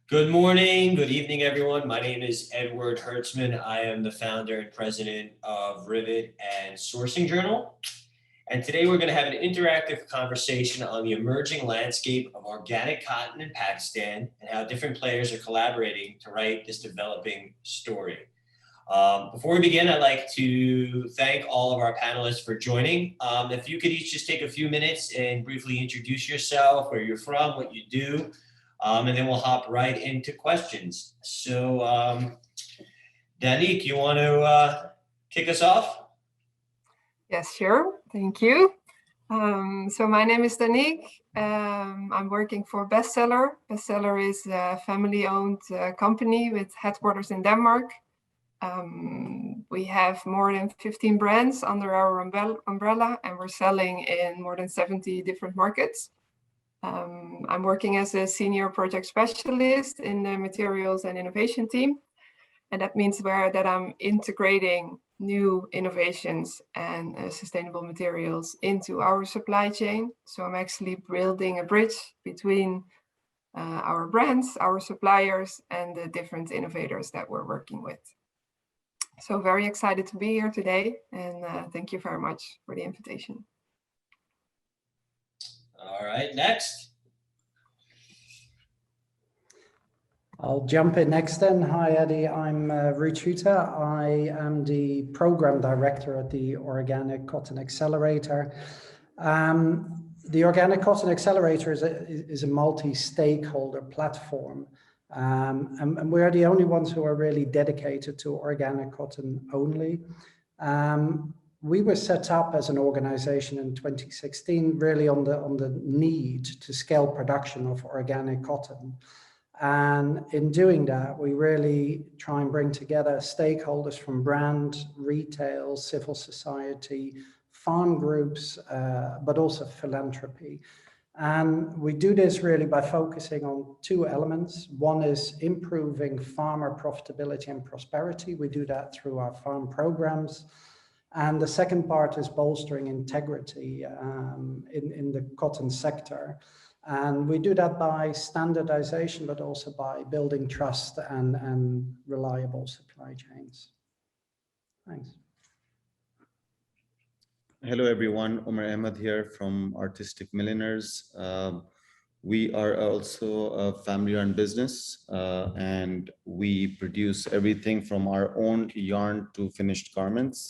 Good morning, good evening, everyone. My name is Edward Hertzman. I am the founder and president of Rivet and Sourcing Journal. And today we're going to have an interactive conversation on the emerging landscape of organic cotton in Pakistan and how different players are collaborating to write this developing story. Before we begin, I'd like to thank all of our panelists for joining. If you could each just take a few minutes and briefly introduce yourself, where you're from, what you do, and then we'll hop right into questions. So, Danique, you want to kick us off? Yes, sure. Thank you. So my name is Danique. I'm working for Bestseller. Bestseller is a family-owned company with headquarters in Denmark. We have more than 15 brands under our umbrella, and we're selling in more than 70 different markets. I'm working as a senior project specialist in the materials and innovation team. And that means that I'm integrating new innovations and sustainable materials into our supply chain. So I'm actually building a bridge between our brands, our suppliers, and the different innovators that we're working with. So very excited to be here today, and thank you very much for the invitation. All right, next. I'll jump in next then. Hi, Eddie. I'm Ruchuta. I am the program director at the Organic Cotton Accelerator. The Organic Cotton Accelerator is a multi-stakeholder platform. And we're the only ones who are really dedicated to organic cotton only. We were set up as an organization in 2016, really on the need to scale production of organic cotton. And in doing that, we really try and bring together stakeholders from brand, retail, civil society, farm groups, but also philanthropy. And we do this really by focusing on two elements. One is improving farmer profitability and prosperity. We do that through our farm programs. And the second part is bolstering integrity in the cotton sector. And we do that by standardization, but also by building trust and reliable supply chains. Thanks. Hello, everyone. Omar Ahmed here from Artistic Milliners. We are also a family-run business, and we produce everything from our own yarn to finished garments.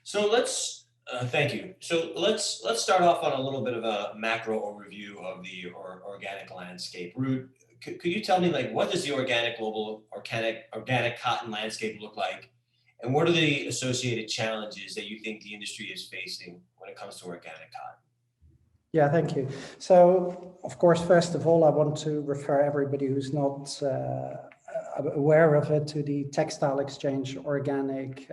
So let's thank you. So let's start off on a little bit of a macro overview of the organic landscape. Ruth, could you tell me, like, what does the global organic cotton landscape look like? And what are the associated challenges that you think the industry is facing when it comes to organic cotton? Yeah, thank you. So, of course, first of all, I want to refer everybody who's not aware of it to the Textile Exchange Organic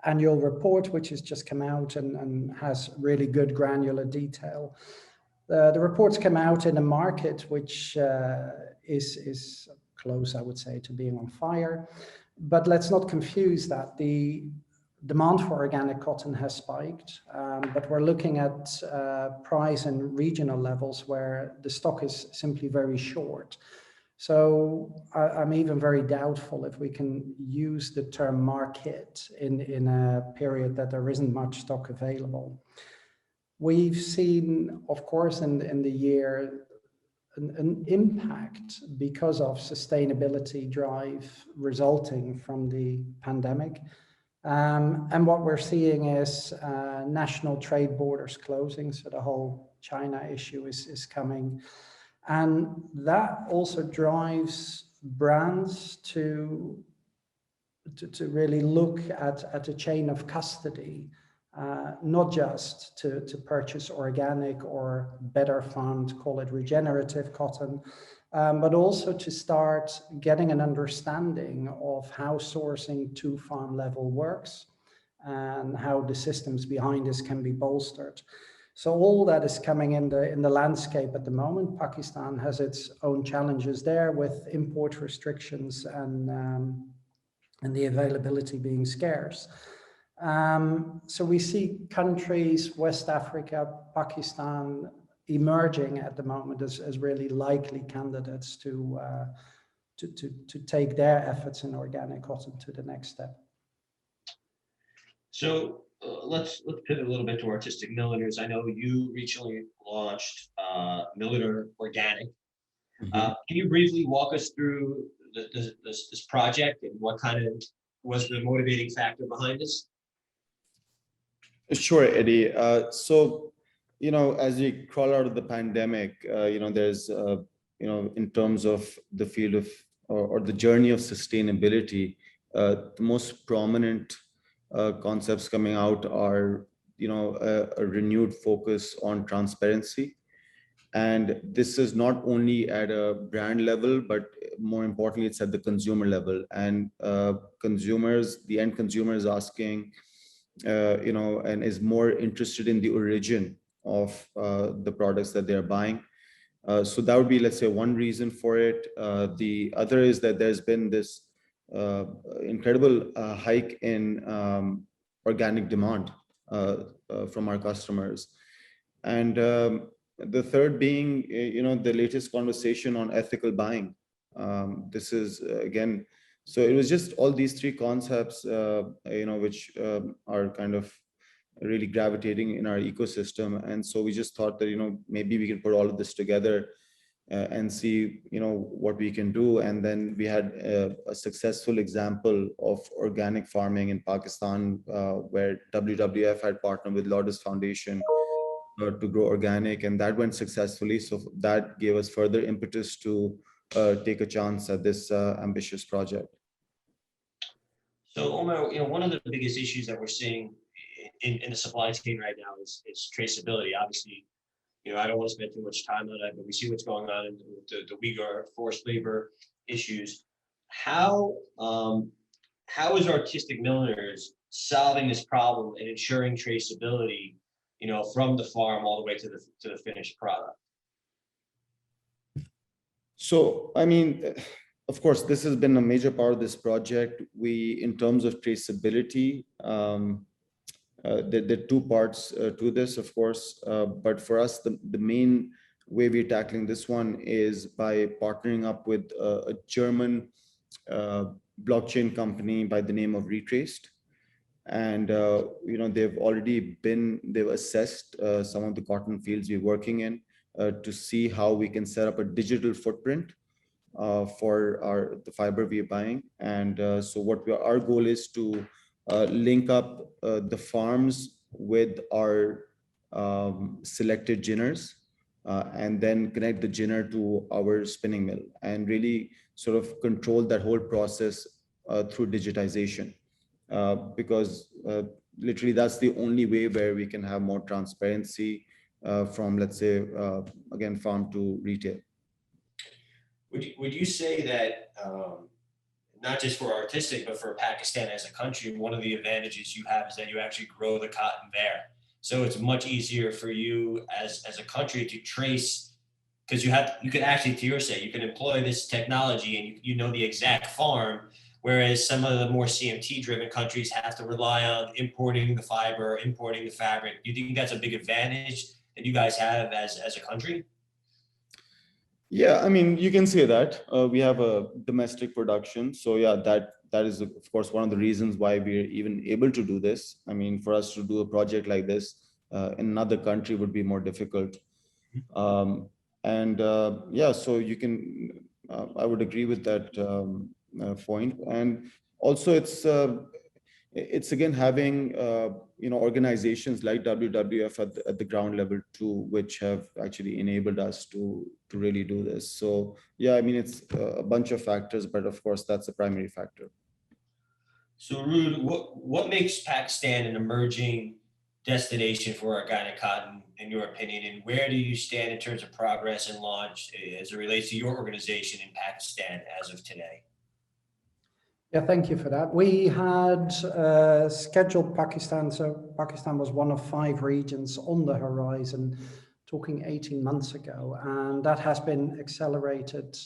annual report, which has just come out and has really good granular detail. The reports come out in a market which is close, I would say, to being on fire. But let's not confuse that. The demand for organic cotton has spiked, but we're looking at price and regional levels where the stock is simply very short. So I'm even very doubtful if we can use the term market in a period that there isn't much stock available. We've seen, of course, in the year, an impact because of sustainability drive resulting from the pandemic. And what we're seeing is national trade borders closing. So the whole China issue is coming. And that also drives brands to really look at a chain of custody, not just to purchase organic or better farmed, call it regenerative cotton, but also to start getting an understanding of how sourcing to farm level works and how the systems behind this can be bolstered. So all that is coming in the landscape at the moment. Pakistan has its own challenges there with import restrictions and the availability being scarce. So we see countries, West Africa, Pakistan, emerging at the moment as really likely candidates to take their efforts in organic cotton to the next step. So let's pivot a little bit to Artistic Milliners. I know you recently launched Milliner Organic. Can you briefly walk us through this project and what kind of was the motivating factor behind this? Sure, Eddie. So, as we crawl out of the pandemic, there's, in terms of the field of or the journey of sustainability, the most prominent concepts coming out are, a renewed focus on transparency. And this is not only at a brand level, but more importantly, it's at the consumer level. And the end consumer is asking, and is more interested in the origin of the products that they're buying. So that would be, let's say, one reason for it. The other is that there's been this incredible hike in organic demand from our customers. And the third being, the latest conversation on ethical buying. This is, again, so it was just all these three concepts, which are kind of really gravitating in our ecosystem. And so we just thought that, maybe we can put all of this together and see, what we can do. And then we had a successful example of organic farming in Pakistan, where WWF had partnered with Lotus Foundation to grow organic, and that went successfully. So that gave us further impetus to take a chance at this ambitious project. So Omar, one of the biggest issues that we're seeing in the supply chain right now is traceability. Obviously, I don't want to spend too much time on that, but we see what's going on in the Uyghur forced labor issues. How is Artistic Milliners solving this problem and ensuring traceability, from the farm all the way to the finished product? So, I mean, of course, this has been a major part of this project. In terms of traceability, there are two parts to this, of course, but for us, the main way we're tackling this one is by partnering up with a German blockchain company by the name of Retraced. And, they've assessed some of the cotton fields we're working in to see how we can set up a digital footprint for the fiber we're buying. And so our goal is to link up the farms with our selected ginners and then connect the ginner to our spinning mill and really sort of control that whole process through digitization. Because literally that's the only way where we can have more transparency from, let's say, again, farm to retail. Would you say that not just for Artistic, but for Pakistan as a country, one of the advantages you have is that you actually grow the cotton there? So it's much easier for you as a country to trace, because you can actually, to your say, you can employ this technology and you know the exact farm. Whereas some of the more CMT-driven countries have to rely on importing the fiber, importing the fabric. Do you think that's a big advantage that you guys have as a country? Yeah, I mean, you can say that. We have a domestic production. So yeah, that is, of course, one of the reasons why we're even able to do this. I mean, for us to do a project like this in another country would be more difficult. Yeah, so you can, I would agree with that point. And also it's again having organizations like WWF at the ground level too, which have actually enabled us to really do this. So yeah, I mean, it's a bunch of factors, but of course that's the primary factor. So Ruud, what makes Pakistan an emerging destination for organic cotton, in your opinion, and where do you stand in terms of progress and launch as it relates to your organization in Pakistan as of today? Yeah, thank you for that. We had scheduled Pakistan. So Pakistan was one of 5 regions on the horizon, talking 18 months ago, and that has been accelerated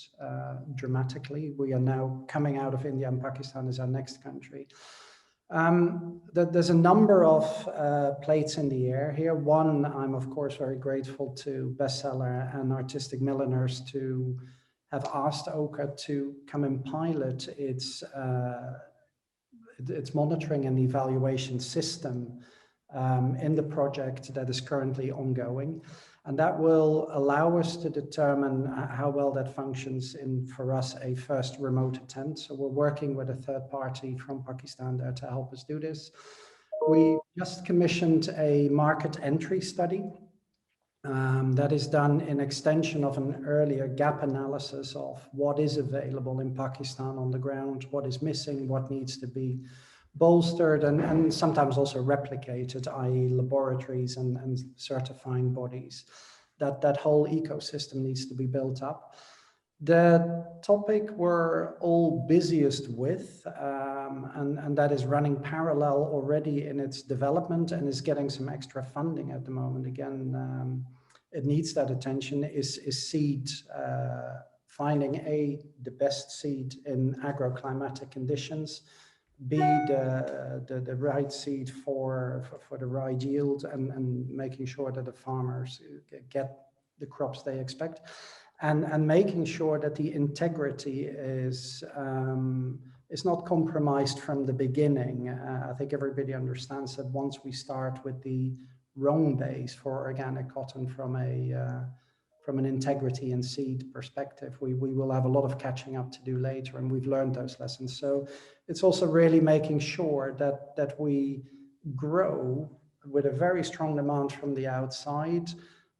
dramatically. We are now coming out of India, and Pakistan is our next country. There's a number of plates in the air here. One, I'm of course very grateful to Bestseller and Artistic Milliners to have asked OCA to come and pilot its monitoring and evaluation system in the project that is currently ongoing. And that will allow us to determine how well that functions in, for us, a first remote attempt. So we're working with a third party from Pakistan there to help us do this. We just commissioned a market entry study that is done in extension of an earlier gap analysis of what is available in Pakistan on the ground, what is missing, what needs to be bolstered and sometimes also replicated, i.e. laboratories and certifying bodies. That whole ecosystem needs to be built up. The topic we're all busiest with, and that is running parallel already in its development and is getting some extra funding at the moment. Again, it needs that attention, is seed, finding the best seed in agroclimatic conditions, B, the right seed for the right yield and making sure that the farmers get the crops they expect. And making sure that the integrity is not compromised from the beginning. I think everybody understands that once we start with the wrong base for organic cotton from an integrity and seed perspective, we will have a lot of catching up to do later, and we've learned those lessons. So it's also really making sure that we grow with a very strong demand from the outside,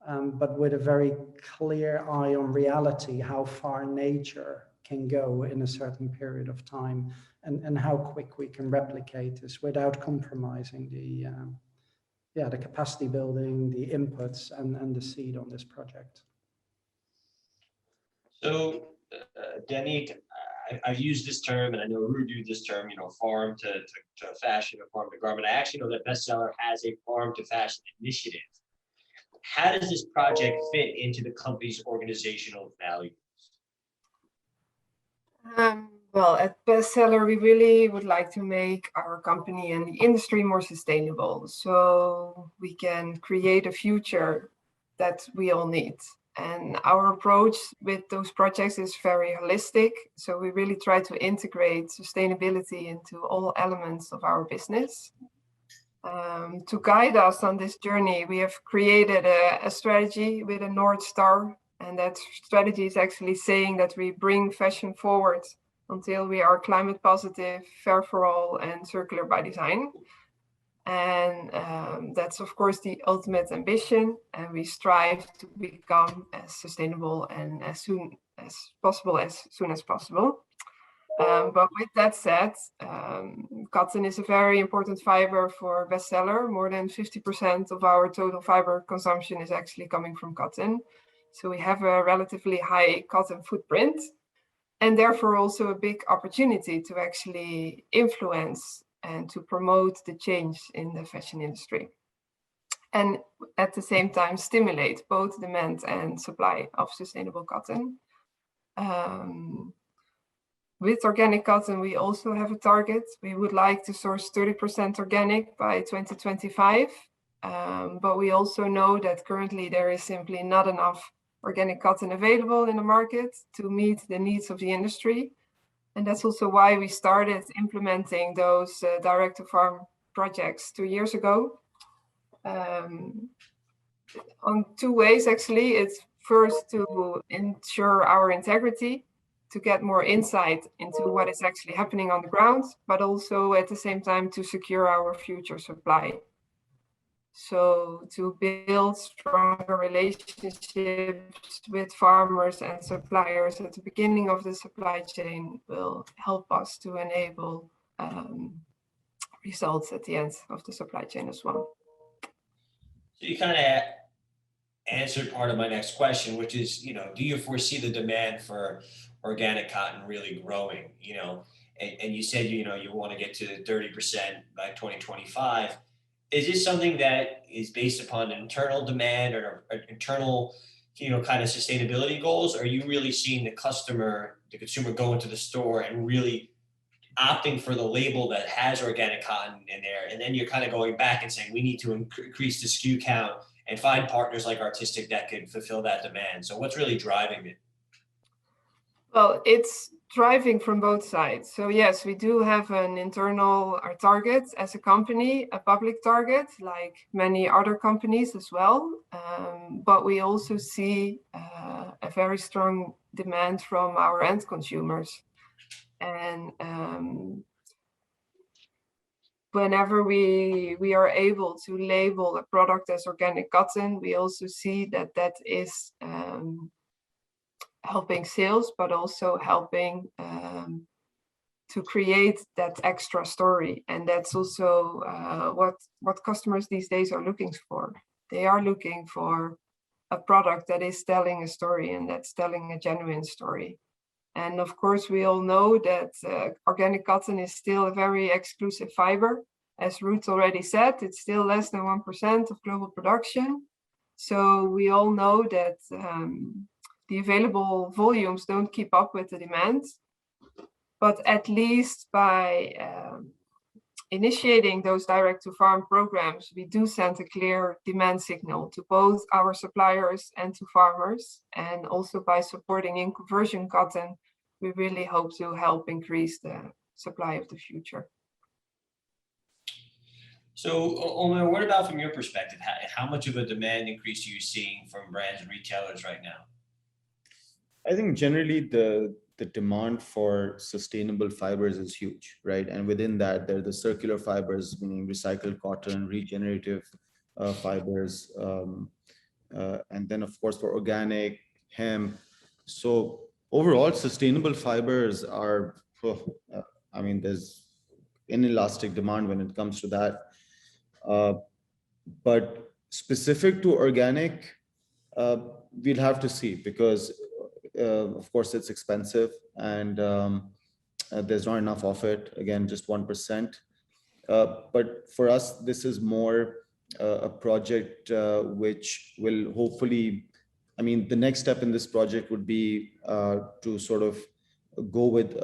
but with a very clear eye on reality, how far nature can go in a certain period of time, and how quick we can replicate this without compromising the capacity building, the inputs, and the seed on this project. So, Danik, I've used this term, and I know Ruud used this term, farm to fashion or farm to garment. I actually know that Bestseller has a farm to fashion initiative. How does this project fit into the company's organizational values? Well, at Bestseller, we really would like to make our company and the industry more sustainable, so we can create a future that we all need. And our approach with those projects is very holistic. So we really try to integrate sustainability into all elements of our business. To guide us on this journey, we have created a strategy with a North Star. And that strategy is actually saying that we bring fashion forward until we are climate positive, fair for all, and circular by design. And that's, of course, the ultimate ambition. And we strive to become as sustainable and as soon as possible. But with that said, cotton is a very important fiber for Bestseller. More than 50% of our total fiber consumption is actually coming from cotton. So we have a relatively high cotton footprint, and therefore also a big opportunity to actually influence and to promote the change in the fashion industry. And at the same time, stimulate both demand and supply of sustainable cotton. With organic cotton, we also have a target. We would like to source 30% organic by 2025. But we also know that currently there is simply not enough organic cotton available in the market to meet the needs of the industry. And that's also why we started implementing those direct-to-farm projects 2 years ago. On two ways, actually. It's first to ensure our integrity, to get more insight into what is actually happening on the ground, but also at the same time to secure our future supply. So to build stronger relationships with farmers and suppliers at the beginning of the supply chain will help us to enable results at the end of the supply chain as well. So you kind of answered part of my next question, which is, do you foresee the demand for organic cotton really growing? And you said, you want to get to 30% by 2025. Is this something that is based upon internal demand or internal, kind of sustainability goals? Or are you really seeing the consumer go into the store and really opting for the label that has organic cotton in there, and then you're kind of going back and saying we need to increase the SKU count and find partners like Artistic that could fulfill that demand. So what's really driving it? Well, it's driving from both sides. So yes, we do have an internal our target as a company, a public target, like many other companies as well. But we also see a very strong demand from our end consumers. And whenever we are able to label a product as organic cotton, we also see that that is helping sales, but also helping to create that extra story. And that's also what customers these days are looking for. They are looking for a product that is telling a story and that's telling a genuine story. And of course, we all know that organic cotton is still a very exclusive fiber. As Ruth already said, it's still less than 1% of global production. So we all know that the available volumes don't keep up with the demand. But at least by initiating those direct-to-farm programs, we do send a clear demand signal to both our suppliers and to farmers. And also by supporting in conversion cotton, we really hope to help increase the supply of the future. So, Omer, what about from your perspective? How much of a demand increase are you seeing from brands and retailers right now? I think generally the demand for sustainable fibers is huge, right? And within that, there are the circular fibers, meaning recycled cotton, regenerative fibers, and then of course for organic, hemp. So overall, sustainable fibers are, I mean, there's inelastic demand when it comes to that. But specific to organic, we'll have to see because of course it's expensive and there's not enough of it, again, just 1%. But for us, this is more a project which will hopefully, I mean, the next step in this project would be to sort of go with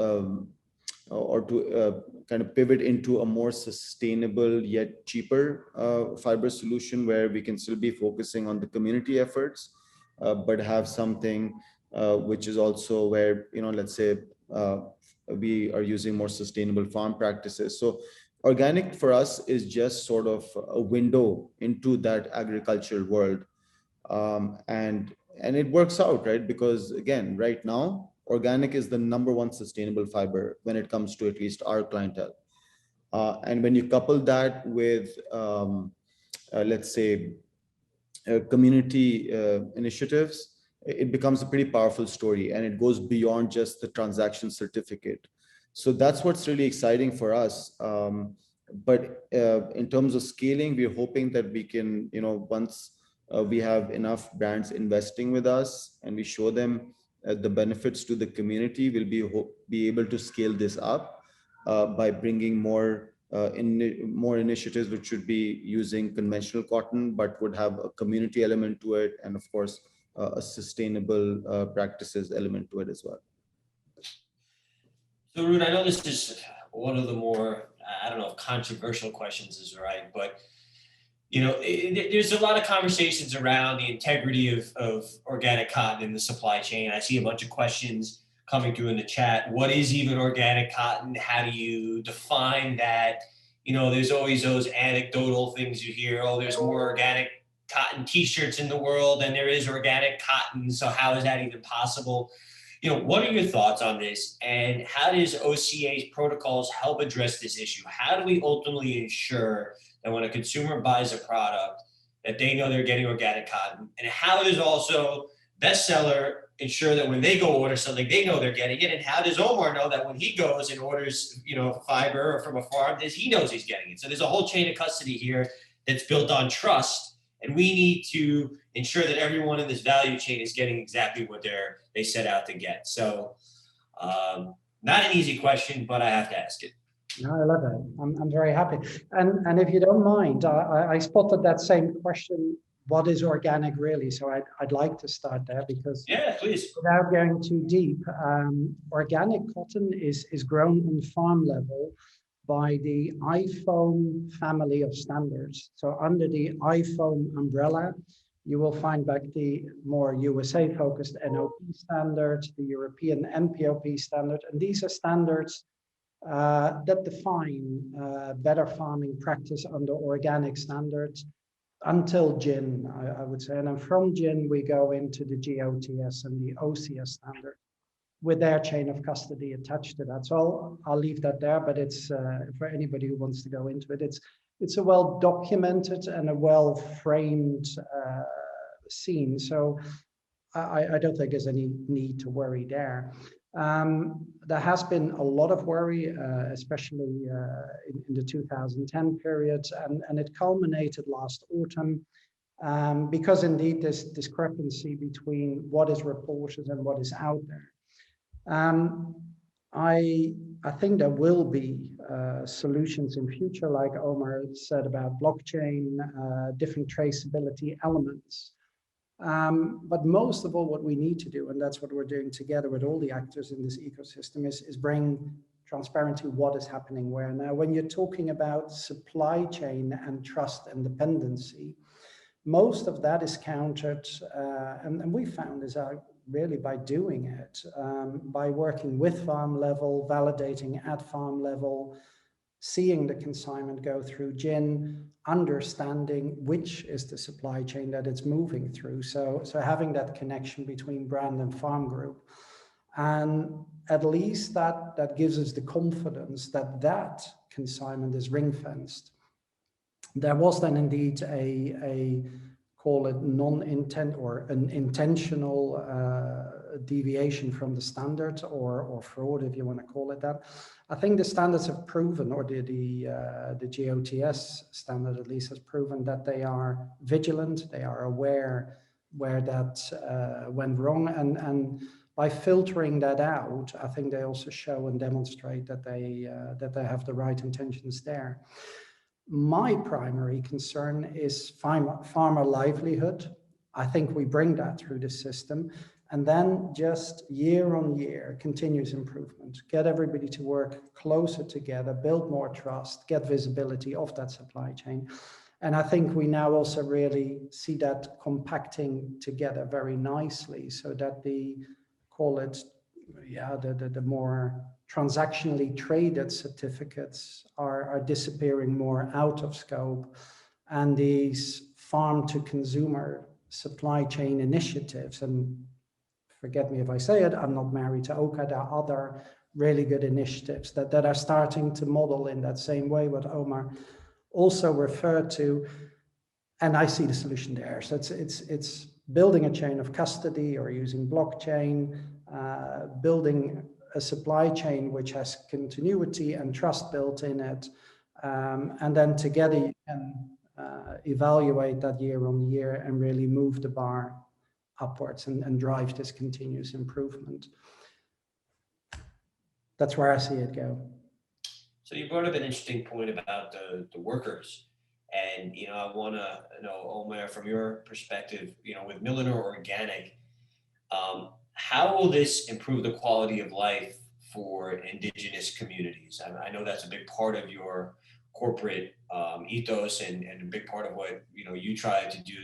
or to kind of pivot into a more sustainable yet cheaper fiber solution where we can still be focusing on the community efforts, but have something which is also where, you know, let's say we are using more sustainable farm practices. So organic for us is just sort of a window into that agricultural world. And it works out, right? Because again, right now, organic is the #1 sustainable fiber when it comes to at least our clientele. And when you couple that with, let's say, community initiatives, it becomes a pretty powerful story and it goes beyond just the transaction certificate. So that's what's really exciting for us. But in terms of scaling, we're hoping that we can, you know, once we have enough brands investing with us and we show them the benefits to the community, we'll be able to scale this up by bringing more initiatives which should be using conventional cotton, but would have a community element to it, and of course a sustainable practices element to it as well. So Ruth, I know this is one of the more, I don't know if controversial questions is right, but you know, there's a lot of conversations around the integrity of organic cotton in the supply chain. I see a bunch of questions coming through in the chat. What is even organic cotton? How do you define that? You know, there's always those anecdotal things you hear. Oh, there's more organic cotton t-shirts in the world than there is organic cotton. So how is that even possible? You know, what are your thoughts on this? And how does OCA's protocols help address this issue? How do we ultimately ensure that when a consumer buys a product, that they know they're getting organic cotton? And how does also Bestseller ensure that when they go order something, they know they're getting it? And how does Omar know that when he goes and orders, you know, fiber or from a farm, he knows he's getting it? So there's a whole chain of custody here that's built on trust. And we need to ensure that everyone in this value chain is getting exactly what they set out to get. So not an easy question, but I have to ask it. No, I love it. I'm very happy. And if you don't mind, I spotted that same question what is organic really? So I'd like to start there because Yeah, please. without going too deep, organic cotton is grown on farm level by the iPhone family of standards. So under the iPhone umbrella, you will find back the more USA focused NOP standard, the European NPOP standard, and these are standards that define better farming practice under organic standards until gin, I would say. And then from gin, we go into the GOTS and the OCS standard with their chain of custody attached to that. So I'll leave that there, but it's for anybody who wants to go into it, it's a well documented and a well framed scene. So I don't think there's any need to worry there. There has been a lot of worry, especially in the 2010 period, and it culminated last autumn because indeed this discrepancy between what is reported and what is out there. I think there will be solutions in future, like Omar said about blockchain, different traceability elements. But most of all, what we need to do, and that's what we're doing together with all the actors in this ecosystem, is bring transparency what is happening where. Now, when you're talking about supply chain and trust and dependency, most of that is countered, and we found is really by doing it, by working with farm level, validating at farm level, seeing the consignment go through gin, understanding which is the supply chain that it's moving through. So having that connection between brand and farm group. And at least that gives us the confidence that that consignment is ring-fenced. There was then indeed a call it non-intent or an intentional deviation from the standard or fraud, if you want to call it that. I think the standards have proven, or the GOTS standard at least has proven that they are vigilant, they are aware where that went wrong, and by filtering that out, I think they also show and demonstrate that they have the right intentions there. My primary concern is farmer livelihood. I think we bring that through the system. And then just year on year, continuous improvement, get everybody to work closer together, build more trust, get visibility of that supply chain. And I think we now also really see that compacting together very nicely so that the more transactionally traded certificates are disappearing more out of scope, and these farm to consumer supply chain initiatives, and forget me if I say it, I'm not married to Oka, there are other really good initiatives that are starting to model in that same way what Omar also referred to, and I see the solution there. So it's building a chain of custody or using blockchain, building a supply chain which has continuity and trust built in it, and then together you can evaluate that year on year and really move the bar upwards and drive this continuous improvement. That's where I see it go. So you brought up an interesting point about the workers. And, I want to know, Omar, from your perspective, with Milliner Organic, how will this improve the quality of life for indigenous communities? I know that's a big part of your corporate ethos and a big part of what you try to do,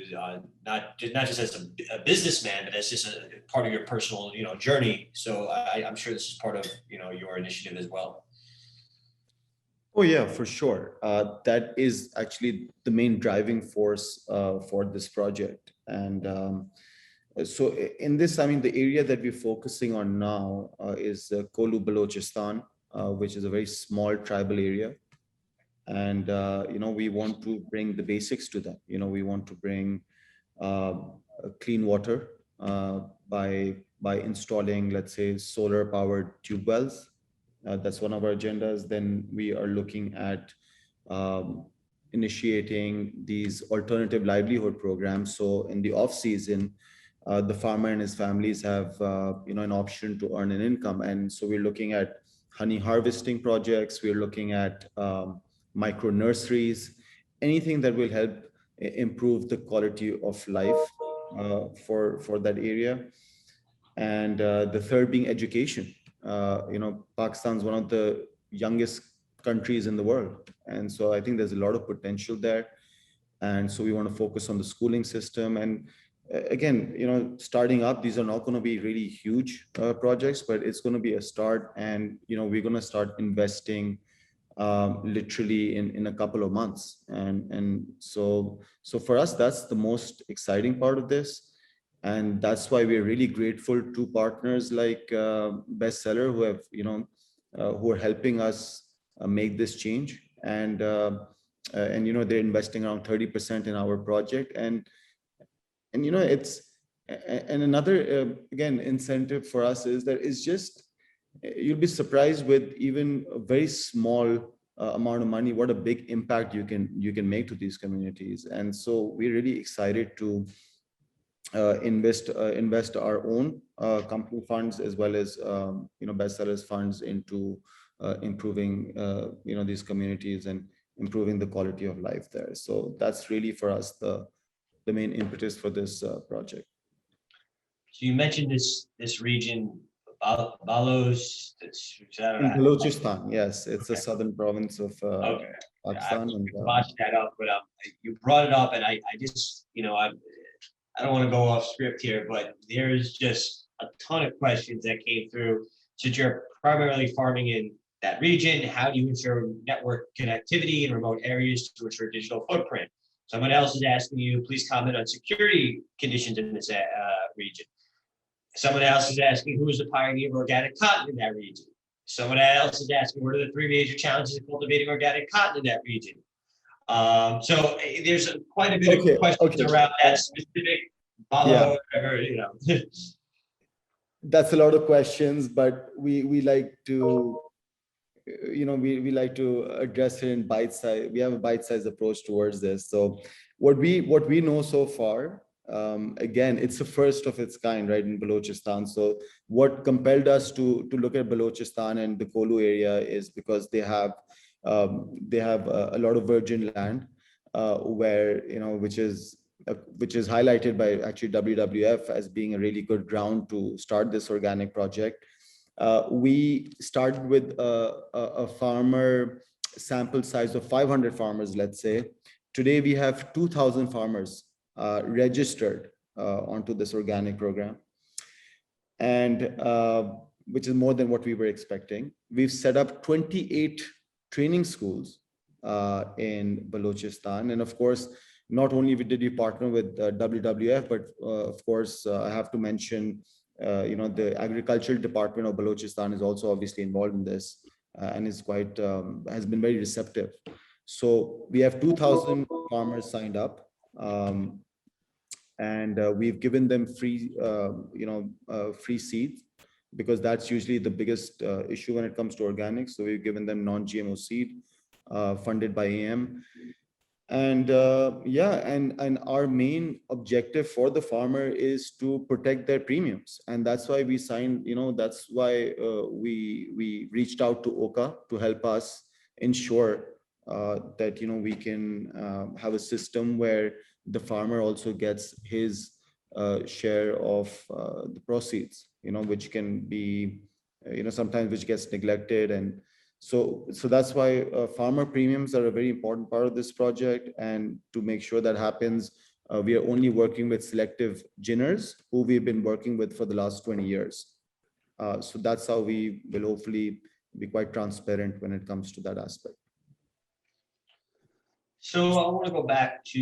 not just as a businessman, but as just a part of your personal journey. So I'm sure this is part of your initiative as well. Oh yeah, for sure. That is actually the main driving force for this project. And so in this, the area that we're focusing on now is Kolu Balochistan, which is a very small tribal area. And, we want to bring the basics to them. We want to bring clean water by installing, let's say, solar powered tube wells. That's one of our agendas. Then we are looking at initiating these alternative livelihood programs. So in the off season, the farmer and his families have an option to earn an income. And so we're looking at honey harvesting projects. We're looking at micro nurseries, anything that will help improve the quality of life for that area. And the third being education. Pakistan is one of the youngest countries in the world. And so I think there's a lot of potential there. And so we want to focus on the schooling system. And again, starting up, these are not going to be really huge projects, but it's going to be a start. And, we're going to start investing literally in a couple of months. And so for us, that's the most exciting part of this. And that's why we're really grateful to partners like Bestseller who have, who are helping us make this change. And they're investing around 30% in our project. And another, again, incentive for us is that it's just, you'll be surprised with even a very small amount of money, what a big impact you can make to these communities. And so we're really excited to invest our own company funds as well as Bestsellers funds into improving these communities and improving the quality of life there. So that's really for us the main impetus for this project. So you mentioned this region, Balochistan, yes, it's a southern province of Pakistan. I botched that up, but you brought it up, and I just, I don't want to go off script here, but there's just a ton of questions that came through. Since you're primarily farming in that region, how do you ensure network connectivity in remote areas to ensure digital footprint? Someone else is asking you, please comment on security conditions in this region. Someone else is asking, who is the pioneer of organic cotton in that region? Someone else is asking, what are the 3 major challenges of cultivating organic cotton in that region? So there's quite a bit of questions around that specific follow, That's a lot of questions, but we like to, we like to address it in bite size. We have a bite size approach towards this. So what we know so far, again, it's the first of its kind, right, in Balochistan. So what compelled us to look at Balochistan and the Kolu area is because they have a lot of virgin land, where which is highlighted by actually WWF as being a really good ground to start this organic project. We started with a farmer sample size of 500 farmers, let's say. Today we have 2,000 farmers registered onto this organic program, and which is more than what we were expecting. We've set up 28 training schools in Balochistan, and of course, not only did we partner with WWF, but of course, I have to mention, the agricultural department of Balochistan is also obviously involved in this, and is quite has been very receptive. So we have 2,000 farmers signed up, and we've given them free, free seeds, because that's usually the biggest issue when it comes to organics. So we've given them non-GMO seed, funded by AM. And and our main objective for the farmer is to protect their premiums. And that's why we signed, that's why we reached out to OCA to help us ensure that, we can have a system where the farmer also gets his share of the proceeds, which can be, sometimes which gets neglected. And so that's why farmer premiums are a very important part of this project. And to make sure that happens, we are only working with selective ginners who we've been working with for the last 20 years. So that's how we will hopefully be quite transparent when it comes to that aspect. So I want to go back to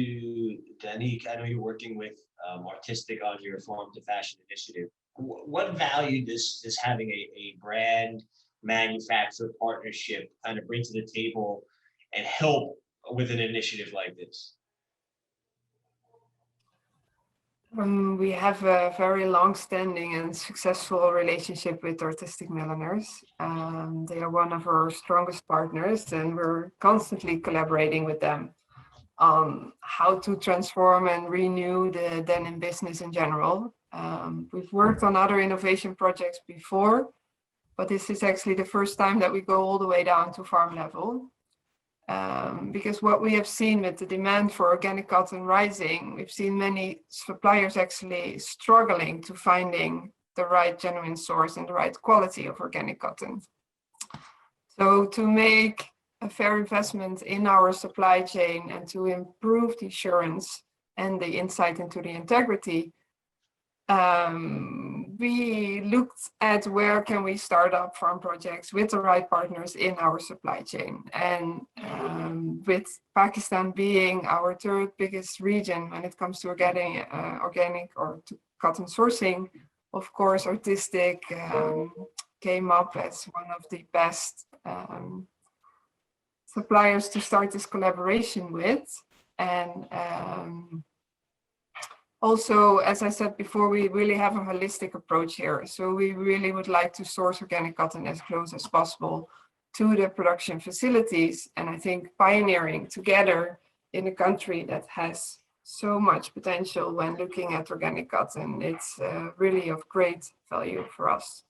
Danik. I know you're working with Artistic on your Farm to Fashion initiative. What value does having a brand manufacturer partnership kind of bring to the table and help with an initiative like this? We have a very long-standing and successful relationship with Artistic Milliners. They are one of our strongest partners, and we're constantly collaborating with them on how to transform and renew the denim business in general. We've worked on other innovation projects before, but this is actually the first time that we go all the way down to farm level. Because what we have seen with the demand for organic cotton rising, we've seen many suppliers actually struggling to finding the right genuine source and the right quality of organic cotton. So to make a fair investment in our supply chain and to improve the assurance and the insight into the integrity, we looked at where can we start up farm projects with the right partners in our supply chain. And with Pakistan being our third biggest region when it comes to organic or to cotton sourcing, of course, Artistic came up as one of the best suppliers to start this collaboration with. And also, as I said before, we really have a holistic approach here. So we really would like to source organic cotton as close as possible to the production facilities. And I think pioneering together in a country that has so much potential when looking at organic cotton, it's really of great value for us.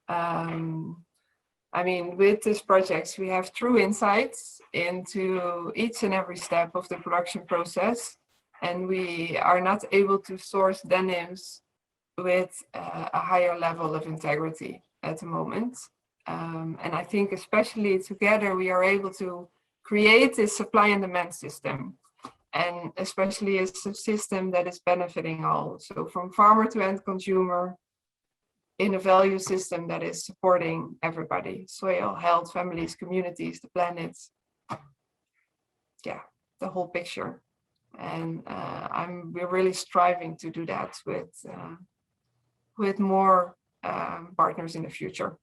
I mean, with these projects, we have true insights into each and every step of the production process. And we are not able to source denims with a higher level of integrity at the moment. And I think especially together, we are able to create this supply and demand system, and especially a system that is benefiting all. So from farmer to end consumer, in a value system that is supporting everybody: soil, health, families, communities, the planet. Yeah, the whole picture. And we're really striving to do that with more partners in the future.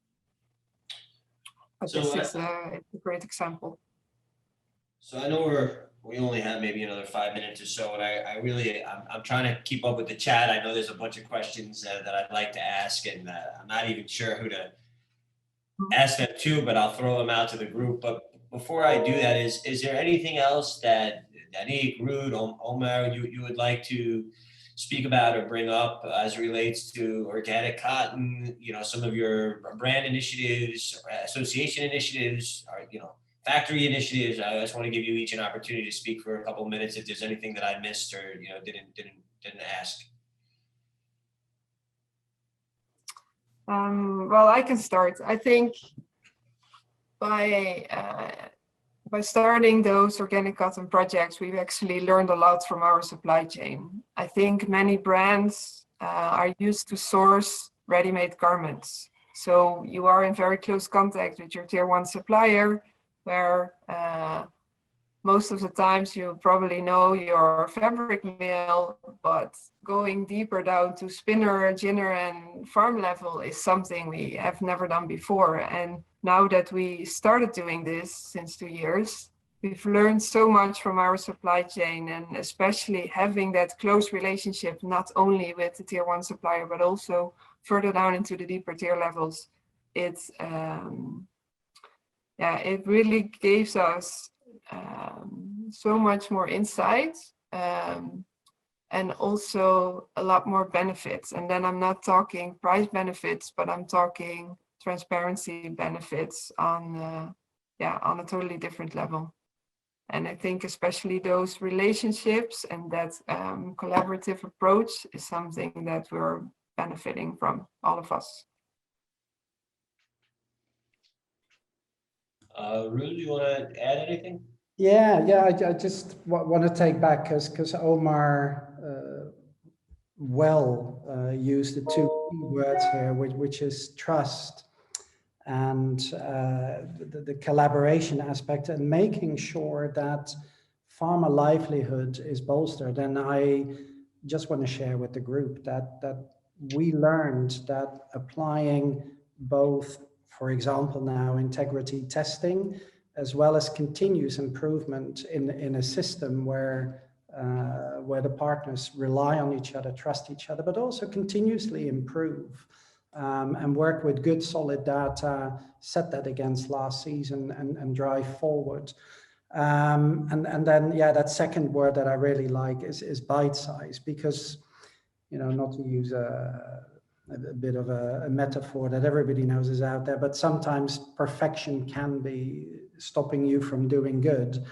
But So, this is a great example. So I know we only have maybe another 5 minutes or so, and I'm trying to keep up with the chat. I know there's a bunch of questions that I'd like to ask, and I'm not even sure who to ask them to, but I'll throw them out to the group. But before I do that, is there anything else that Anik, Ruud, Omar, you would like to speak about or bring up as it relates to organic cotton, some of your brand initiatives, or association initiatives, or, factory initiatives? I just want to give you each an opportunity to speak for a couple of minutes if there's anything that I missed or, didn't ask. Well, I can start. I think by starting those organic cotton projects, we've actually learned a lot from our supply chain. I think many brands are used to source ready-made garments. So you are in very close contact with your tier 1 supplier, where most of the times you probably know your fabric mill, but going deeper down to spinner, ginner, and farm level is something we have never done before. And now that we started doing this since 2 years, we've learned so much from our supply chain, and especially having that close relationship, not only with the tier 1 supplier, but also further down into the deeper tier levels. It's, it really gives us so much more insight, and also a lot more benefits. And then I'm not talking price benefits, but I'm talking transparency benefits on a totally different level. And I think especially those relationships and that collaborative approach is something that we're benefiting from, all of us. Ruud, you want to add anything? Yeah, I just want to take back because Omar used the two key words here, which is trust and the collaboration aspect, and making sure that farmer livelihood is bolstered. And I just want to share with the group that we learned that applying both, for example, now integrity testing, as well as continuous improvement in a system where the partners rely on each other, trust each other, but also continuously improve and work with good solid data, set that against last season and drive forward. And then, that second word that I really like is bite size, because, not to use a bit of a metaphor that everybody knows is out there, but sometimes perfection can be stopping you from doing good.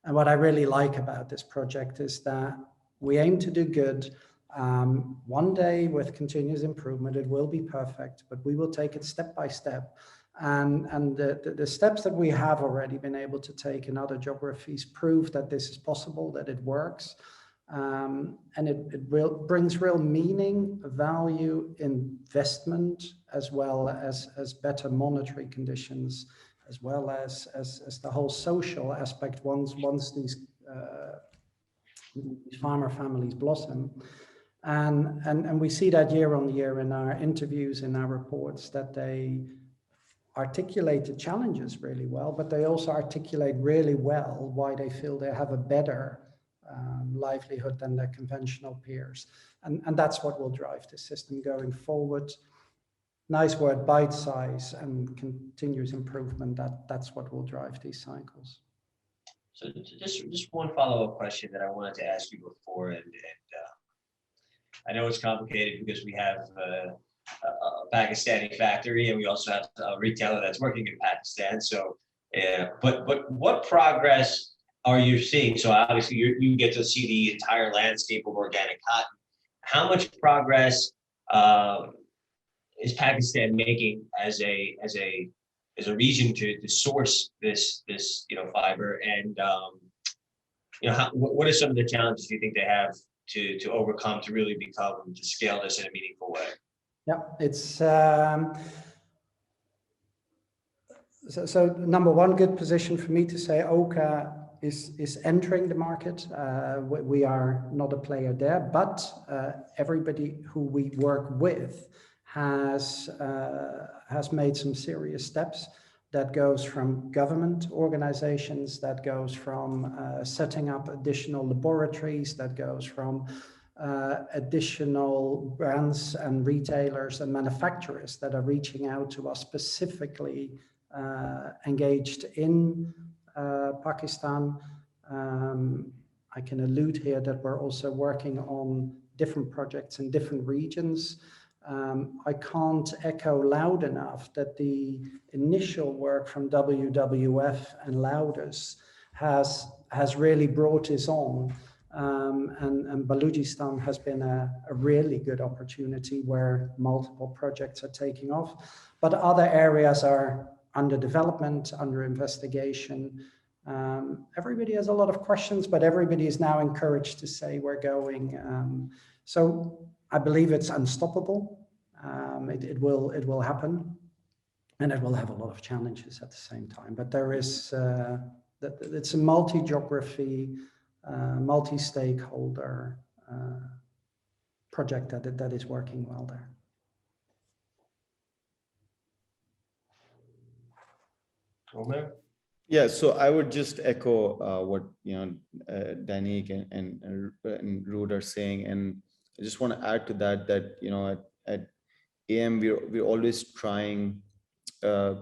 And what I really like about this project is that we aim to do good. One day with continuous improvement, it will be perfect, but we will take it step by step. And the steps that we have already been able to take in other geographies prove that this is possible, that it works. And it brings real meaning, value, investment, as well as better monetary conditions, as well as the whole social aspect once these farmer families blossom. And we see that year on year in our interviews, in our reports, that they articulate the challenges really well, but they also articulate really well why they feel they have a better livelihood than their conventional peers. And that's what will drive the system going forward. Nice word, bite size and continuous improvement, that's what will drive these cycles. So just one follow-up question that I wanted to ask you before, and I know it's complicated because we have a Pakistani factory and we also have a retailer that's working in Pakistan. So, but what progress are you seeing? So obviously you get to see the entire landscape of organic cotton. How much progress is Pakistan making as a region to source this fiber, and what are some of the challenges you think they have to overcome to really to scale this in a meaningful way? Yeah, it's so number one, good position for me to say Oka is entering the market. We are not a player there, but everybody who we work with has made some serious steps. That goes from government organizations, that goes from setting up additional laboratories, that goes from additional brands and retailers and manufacturers that are reaching out to us specifically engaged in Pakistan. I can allude here that we're also working on different projects in different regions. I can't echo loud enough that the initial work from WWF and Louders has really brought this on. And Balochistan has been a really good opportunity where multiple projects are taking off, but other areas are under development, under investigation. Everybody has a lot of questions, but everybody is now encouraged to say we're going. So I believe it's unstoppable. It will happen, and it will have a lot of challenges at the same time. But there is it's a multi-geography, multi-stakeholder project that is working well there. Omer? Yeah, so I would just echo what Danik and Ruud are saying, and I just want to add to that at AM we're always trying to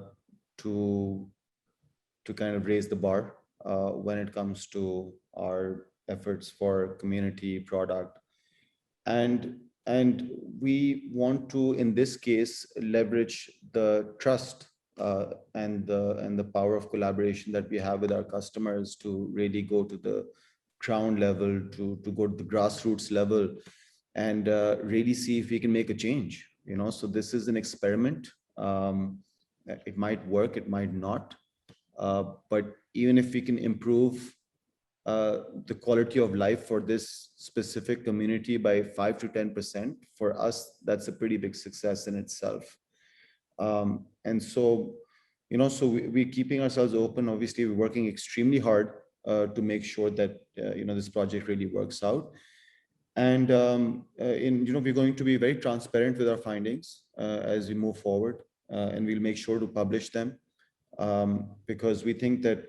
kind of raise the bar when it comes to our efforts for community product, and we want to, in this case, leverage the trust and the power of collaboration that we have with our customers to really go to the ground level, to go to the grassroots level, and really see if we can make a change. So this is an experiment. It might work, it might not, but even if we can improve the quality of life for this specific community by 5 to 10%, for us, that's a pretty big success in itself. And so, so we're keeping ourselves open. Obviously, we're working extremely hard to make sure that, this project really works out. And, we're going to be very transparent with our findings as we move forward, and we'll make sure to publish them because we think that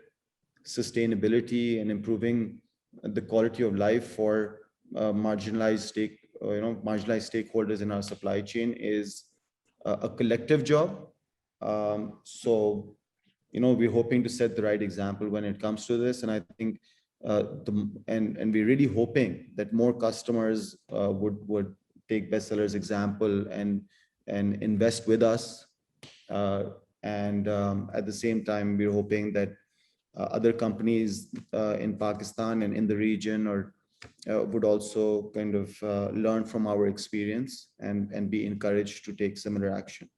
sustainability and improving the quality of life for marginalized stakeholders in our supply chain is a collective job. So, we're hoping to set the right example when it comes to this. And I think, and we're really hoping that more customers would take Bestseller's example and invest with us. And at the same time, we're hoping that other companies in Pakistan and in the region or would also kind of learn from our experience and be encouraged to take similar action.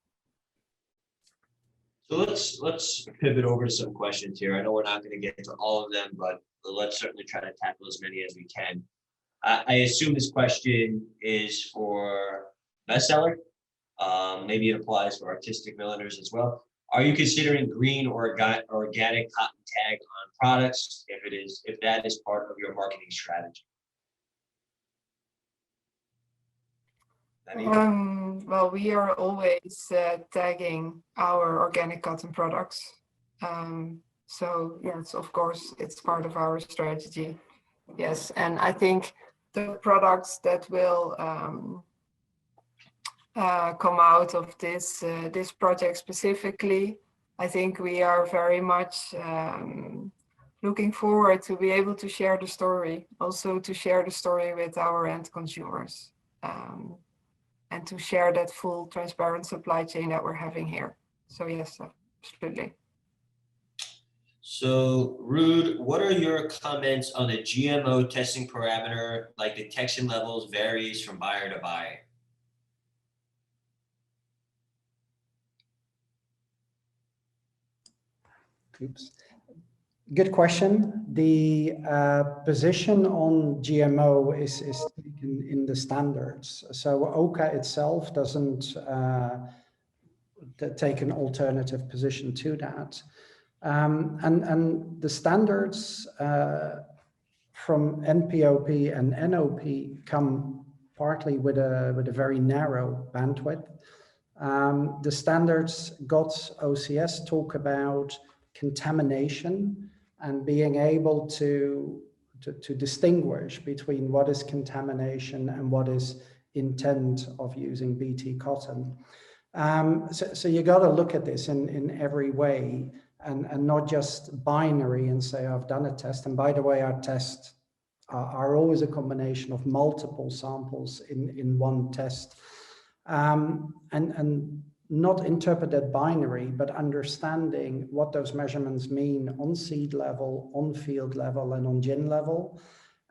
So let's pivot over to some questions here. I know we're not going to get to all of them, but let's certainly try to tackle as many as we can. I assume this question is for bestseller. Maybe it applies for Artistic Milliners as well. Are you considering green or organic cotton tag on products if that is part of your marketing strategy? Well, we are always tagging our organic cotton products. So yes, of course, it's part of our strategy. Yes, and I think the products that will come out of this project specifically, I think we are very much looking forward to be able to share the story, also to share the story with our end consumers. And to share that full transparent supply chain that we're having here. So yes, absolutely. So Ruud, what are your comments on the GMO testing parameter, like detection levels varies from buyer to buyer? Oops. Good question. The position on GMO is taken in the standards. So OCA itself doesn't take an alternative position to that. And the standards from NPOP and NOP come partly with a very narrow bandwidth. The standards GOTS OCS talk about contamination and being able to distinguish between what is contamination and what is intent of using BT cotton. So you got to look at this in every way and not just binary and say, I've done a test. And by the way, our tests are always a combination of multiple samples in one test. And not interpreted binary, but understanding what those measurements mean on seed level, on field level, and on gin level.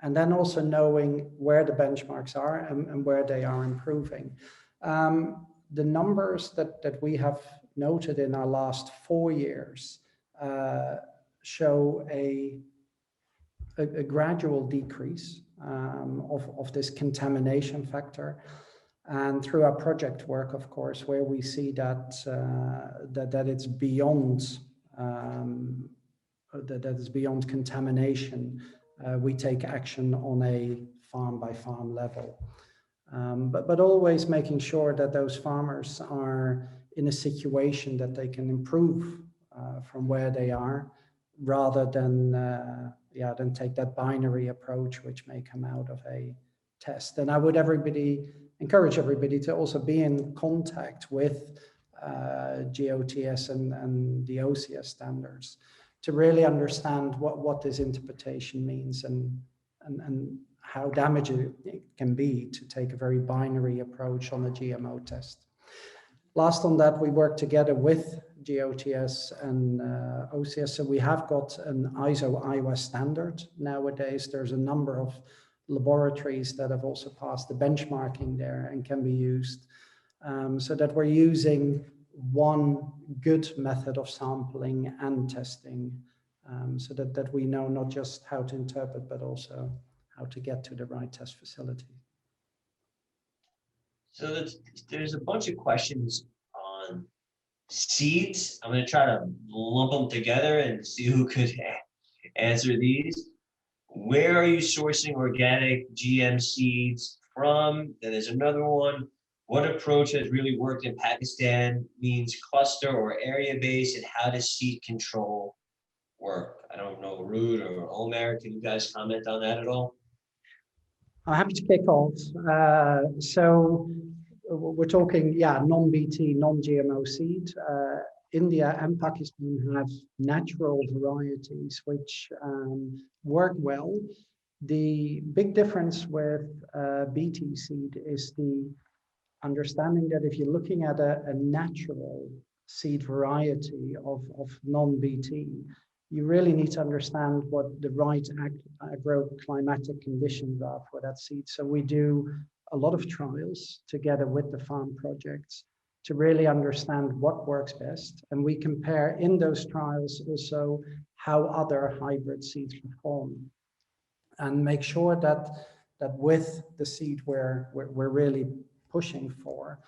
And then also knowing where the benchmarks are and where they are improving. The numbers that we have noted in our last 4 years show a gradual decrease of this contamination factor. And through our project work, of course, where we see that that it's beyond that is beyond contamination, we take action on a farm by farm level. But always making sure that those farmers are in a situation that they can improve from where they are, rather than take that binary approach, which may come out of a test. And I would encourage everybody to also be in contact with GOTS and the OCS standards to really understand what this interpretation means and how damaging it can be to take a very binary approach on a GMO test. Last on that, we work together with GOTS and OCS. So we have got an ISO IWA standard nowadays. There's a number of laboratories that have also passed the benchmarking there and can be used, so that we're using one good method of sampling and testing, so that we know not just how to interpret, but also how to get to the right test facility. So there's a bunch of questions on seeds. I'm going to try to lump them together and see who could answer these. Where are you sourcing organic GM seeds from? Then there's another one. What approach has really worked in Pakistan? Means cluster or area based, and how does seed control work? I don't know, Ruud or Omer, can you guys comment on that at all? I'm happy to kick off. So we're talking, non-BT, non-GMO seed. India and Pakistan have natural varieties which work well. The big difference with BT seed is the understanding that if you're looking at a natural seed variety of non-BT, you really need to understand what the right agroclimatic conditions are for that seed. So we do a lot of trials together with the farm projects to really understand what works best. And we compare in those trials also how other hybrid seeds perform, and make sure that with the seed we're really pushing for,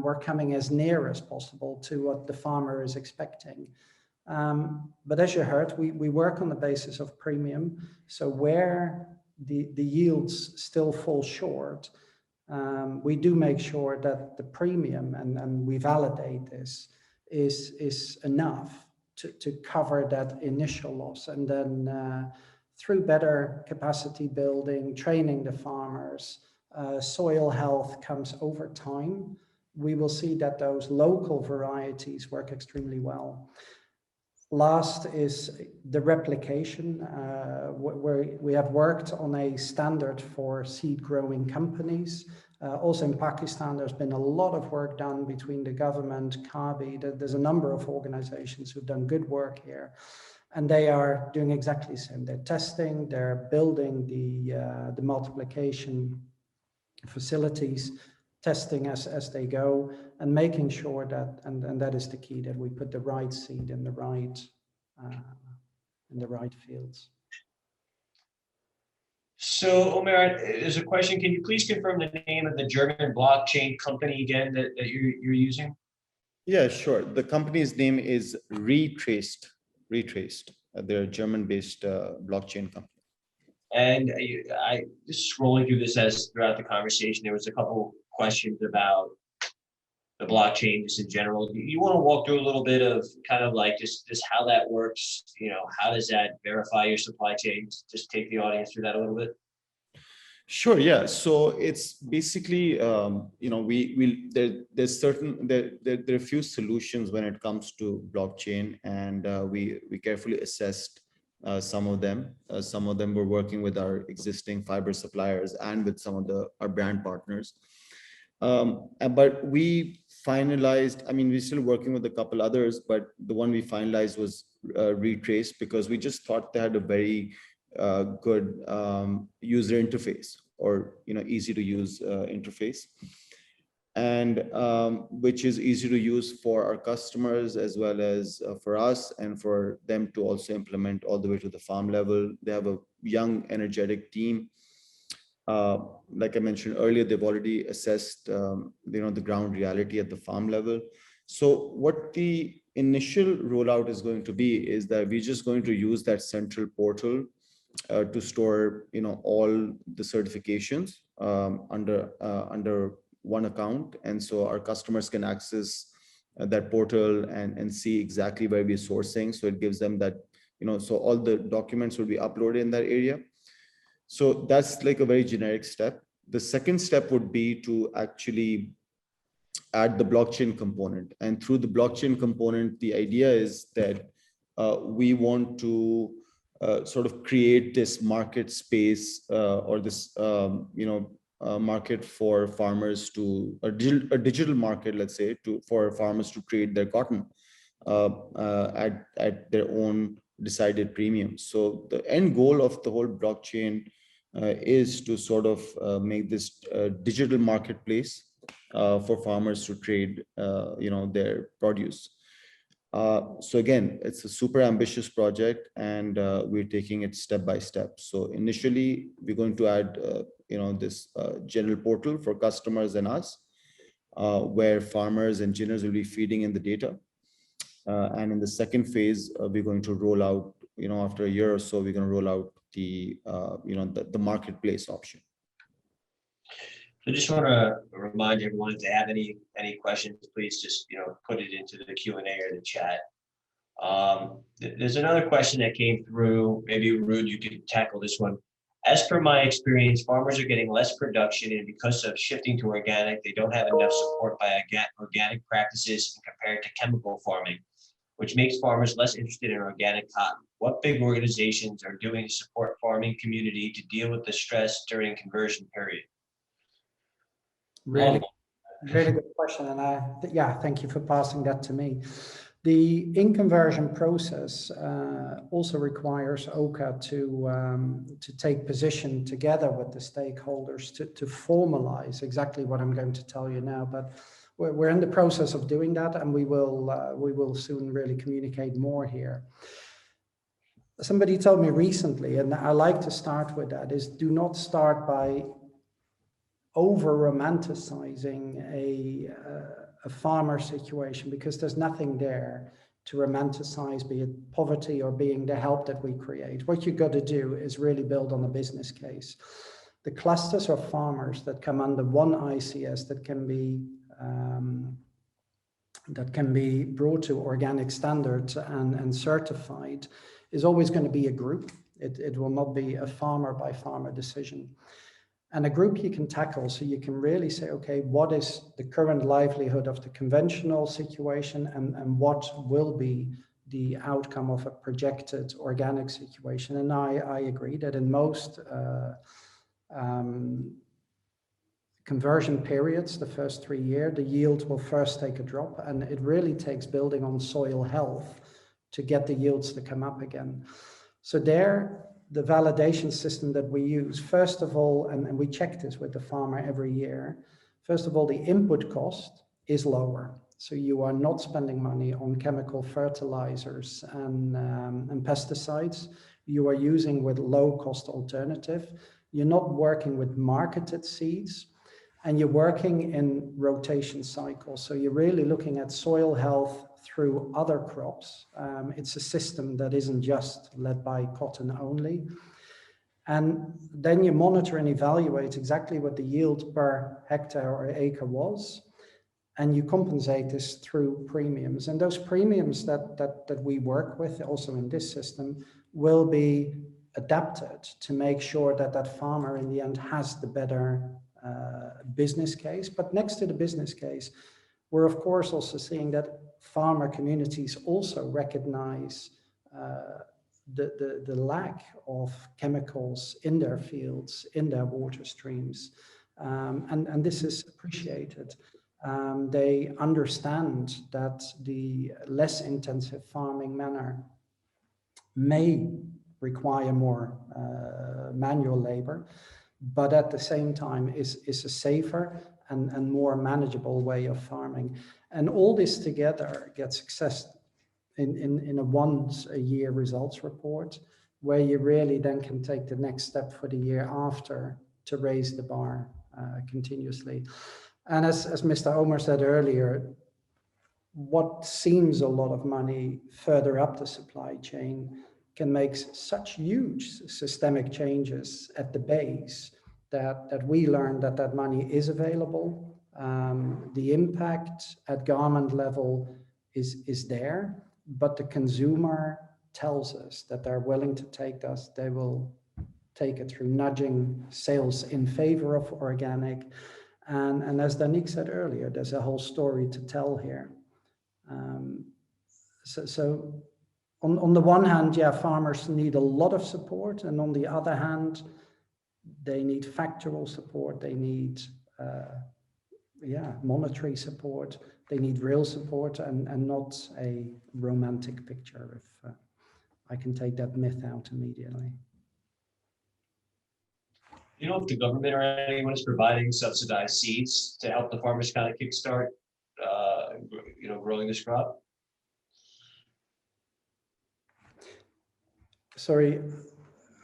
we're coming as near as possible to what the farmer is expecting. But as you heard, we work on the basis of premium. So where the yields still fall short, we do make sure that the premium, and we validate this, is enough to cover that initial loss. And then through better capacity building, training the farmers, soil health comes over time, we will see that those local varieties work extremely well. Last is the replication, where we have worked on a standard for seed growing companies. Also in Pakistan, there's been a lot of work done between the government, CABI. There's a number of organizations who've done good work here, and they are doing exactly the same. They're testing, they're building the multiplication facilities, testing as they go, and making sure that, and that is the key, that we put the right seed in the right fields. So, Omer, there's a question. Can you please confirm the name of the German blockchain company again that you're using? Yeah, sure. The company's name is Retraced. They're a German-based blockchain company. And I just scrolling through this as throughout the conversation, there was a couple questions about the blockchain just in general. Do you want to walk through a little bit of kind of like just how that works? You know, how does that verify your supply chains? Just take the audience through that a little bit. Sure. Yeah. So it's basically, you know, there's a few solutions when it comes to blockchain, and we carefully assessed some of them. Some of them we're working with our existing fiber suppliers and with some of our brand partners. But we finalized, I mean, we're still working with a couple others, but the one we finalized was Retrace, because we just thought they had a very good user interface, or, you know, easy to use interface, and which is easy to use for our customers as well as for us, and for them to also implement all the way to the farm level. They have a young, energetic team. Like I mentioned earlier, they've already assessed, you know, the ground reality at the farm level. So what the initial rollout is going to be is that we're just going to use that central portal to store, you know, all the certifications under one account, and so our customers can access that portal and see exactly where we're sourcing. So it gives them that, you know, so all the documents will be uploaded in that area. So that's like a very generic step. The second step would be to actually add the blockchain component, and through the blockchain component, the idea is that we want to sort of create this market space or this market for farmers to a digital market, let's say, for farmers to trade their cotton at their own decided premium. So the end goal of the whole blockchain is to sort of make this digital marketplace for farmers to trade their produce. So again, it's a super ambitious project, and we're taking it step by step. So initially, we're going to add this general portal for customers and us, where farmers and engineers will be feeding in the data. And in the second phase, we're going to roll out, after a year or so, we're going to roll out the marketplace option. I just want to remind everyone, if they have any questions, please just put it into the Q&A or the chat. There's another question that came through. Maybe Ruud, you could tackle this one. As per my experience, farmers are getting less production, and because of shifting to organic, they don't have enough support by organic practices compared to chemical farming, which makes farmers less interested in organic cotton. What big organizations are doing to support farming community to deal with the stress during conversion period? Really good question, and thank you for passing that to me. The in-conversion process also requires OCA to take position together with the stakeholders to formalize exactly what I'm going to tell you now. But we're in the process of doing that, and we will soon really communicate more here. Somebody told me recently, and I like to start with that, is do not start by over-romanticizing a farmer situation, because there's nothing there to romanticize, be it poverty or being the help that we create. What you got to do is really build on a business case. The clusters of farmers that come under one ICS that can be brought to organic standards and certified is always going to be a group. It will not be a farmer by farmer decision. And a group you can tackle, so you can really say, okay, what is the current livelihood of the conventional situation, and what will be the outcome of a projected organic situation? And I agree that in most conversion periods, the first 3 years, the yield will first take a drop, and it really takes building on soil health to get the yields to come up again. So there, the validation system that we use, first of all, and we check this with the farmer every year, first of all, the input cost is lower. So you are not spending money on chemical fertilizers and pesticides. You are using with low cost alternative. You're not working with marketed seeds, and you're working in rotation cycles. So you're really looking at soil health through other crops. It's a system that isn't just led by cotton only. And then you monitor and evaluate exactly what the yield per hectare or acre was, and you compensate this through premiums. And those premiums that we work with also in this system will be adapted to make sure that that farmer in the end has the better business case. But next to the business case, we're of course also seeing that farmer communities also recognize the lack of chemicals in their fields, in their water streams, and this is appreciated. They understand that the less intensive farming manner may require more manual labor, but at the same time is a safer and more manageable way of farming. And all this together gets accessed in a once a year results report, where you really then can take the next step for the year after to raise the bar continuously. And as Mr. Omer said earlier, what seems a lot of money further up the supply chain can make such huge systemic changes at the base that we learned that money is available. The impact at garment level is there, but the consumer tells us that they're willing to take us. They will take it through nudging sales in favor of organic. And as Danique said earlier, there's a whole story to tell here. So on the one hand, yeah, farmers need a lot of support, and on the other hand, they need factual support. They need, monetary support. They need real support, and not a romantic picture. If I can take that myth out immediately. You know if the government or anyone is providing subsidized seeds to help the farmers kind of kickstart, growing this crop? Sorry,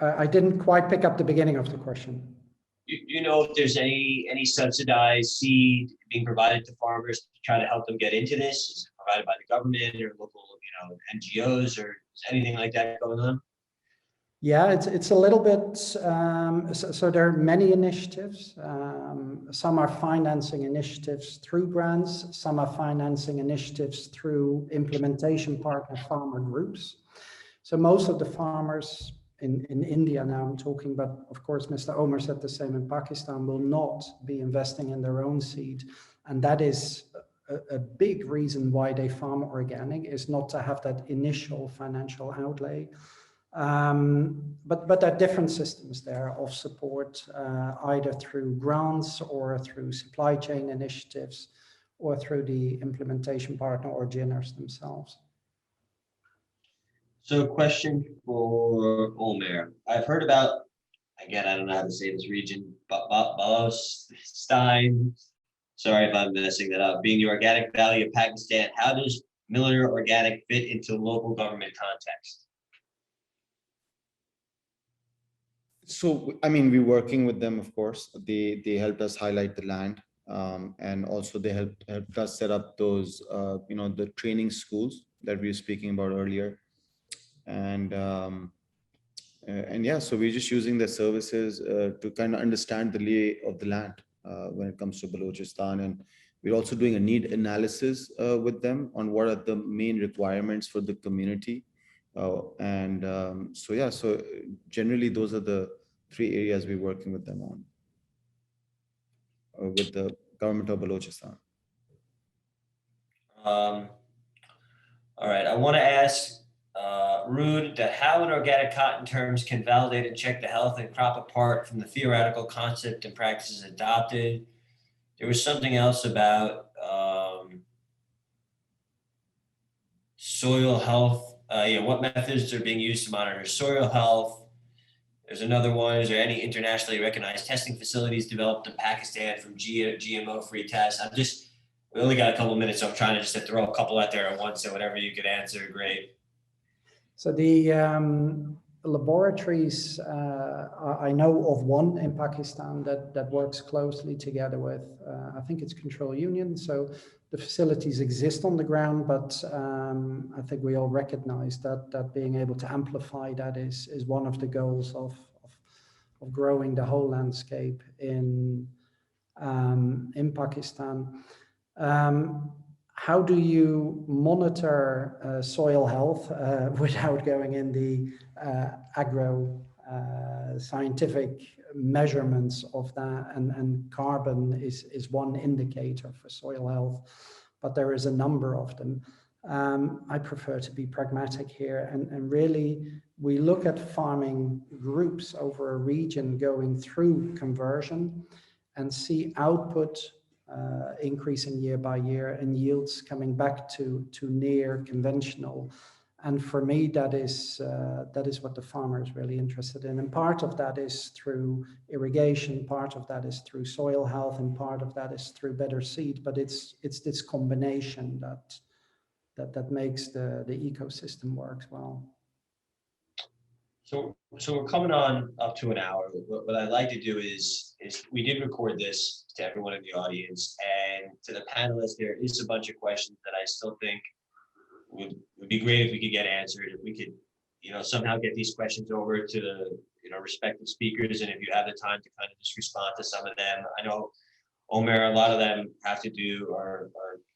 I didn't quite pick up the beginning of the question. You know if there's any subsidized seed being provided to farmers to try to help them get into this? Is it provided by the government or local, NGOs, or is anything like that going on? Yeah, it's a little bit, so there are many initiatives. Some are financing initiatives through grants, some are financing initiatives through implementation partner farmer groups. So most of the farmers in India now I'm talking, but of course Mr. Omer said the same in Pakistan, will not be investing in their own seed. And that is a big reason why they farm organic, is not to have that initial financial outlay. But there are different systems there of support, either through grants or through supply chain initiatives or through the implementation partner or GINNers themselves. So question for Omer. I've heard about, again, I don't know how to say this region, Balochistan. Sorry if I'm messing that up. Being the organic valley of Pakistan, how does Milliner Organic fit into local government context? So, I mean, we're working with them, of course. They helped us highlight the land, and also they helped us set up those, the training schools that we were speaking about earlier. And yeah, so we're just using their services to kind of understand the lay of the land when it comes to Balochistan. And we're also doing a need analysis with them on what are the main requirements for the community. So yeah, so generally those are the three areas we're working with them on, with the government of Balochistan. All right, I want to ask Rude that how in organic cotton terms can validate and check the health and crop apart from the theoretical concept and practices adopted. There was something else about soil health. What methods are being used to monitor soil health? There's another one. Is there any internationally recognized testing facilities developed in Pakistan from GMO-free tests? We only got a couple of minutes, so I'm trying to just throw a couple out there at once, so whatever you could answer, great. So the laboratories, I know of one in Pakistan that works closely together with, I think it's Control Union. So the facilities exist on the ground, but I think we all recognize that being able to amplify that is one of the goals of growing the whole landscape in Pakistan. How do you monitor soil health without going in the agro scientific measurements of that? And carbon is one indicator for soil health, but there is a number of them. I prefer to be pragmatic here, and really we look at farming groups over a region going through conversion and see output increasing year by year and yields coming back to near conventional. And for me, that is what the farmer is really interested in. And part of that is through irrigation, part of that is through soil health, and part of that is through better seed. But it's this combination that makes the ecosystem work well. So we're coming on up to an hour. What I'd like to do is we did record this to everyone in the audience, and to the panelists, there is a bunch of questions that I still think would be great if we could get answered. If we could, somehow get these questions over to the, respective speakers, and if you have the time to kind of just respond to some of them. I know, Omer, a lot of them have to do are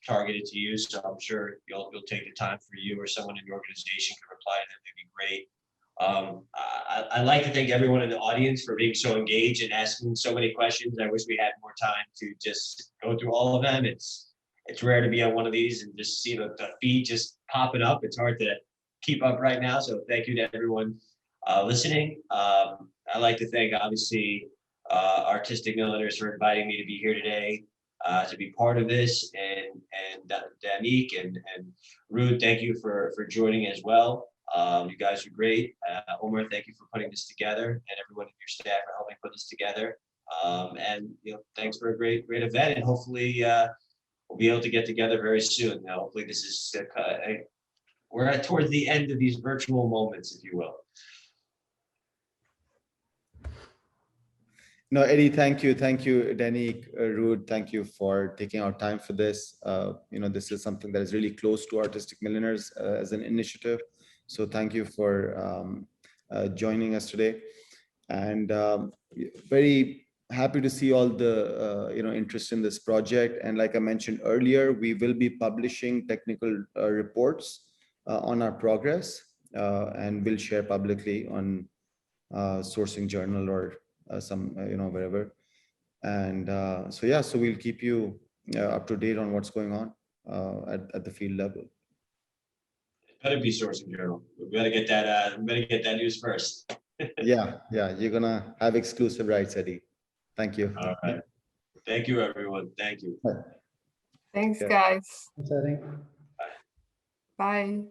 targeted to you, so I'm sure you'll take the time for you or someone in your organization can reply to them. It'd be great. I'd like to thank everyone in the audience for being so engaged and asking so many questions. I wish we had more time to just go through all of them. It's rare to be on one of these and just see the feed just popping up. It's hard to keep up right now. So thank you to everyone listening. I'd like to thank, obviously, Artistic Milliners for inviting me to be here today, to be part of this, and Danik and Rude, thank you for joining as well. You guys are great. Omer, thank you for putting this together, and everyone in your staff for helping put this together. And thanks for a great event, and hopefully we'll be able to get together very soon. Now, hopefully this is we're towards the end of these virtual moments, if you will. No, Eddie, thank you, Danik, Rude, thank you for taking our time for this. This is something that is really close to Artistic Milliners as an initiative. So thank you for joining us today, and very happy to see all the interest in this project. And like I mentioned earlier, we will be publishing technical reports on our progress, and we'll share publicly on Sourcing Journal or wherever. And so we'll keep you up to date on what's going on at the field level. Better be Sourcing Journal. We better get that. We better get that news first. Yeah, you're gonna have exclusive rights, Eddie. Thank you. All right. Thank you, everyone. Thank you. Thanks, Yeah. guys. Thanks, Eddie. Bye.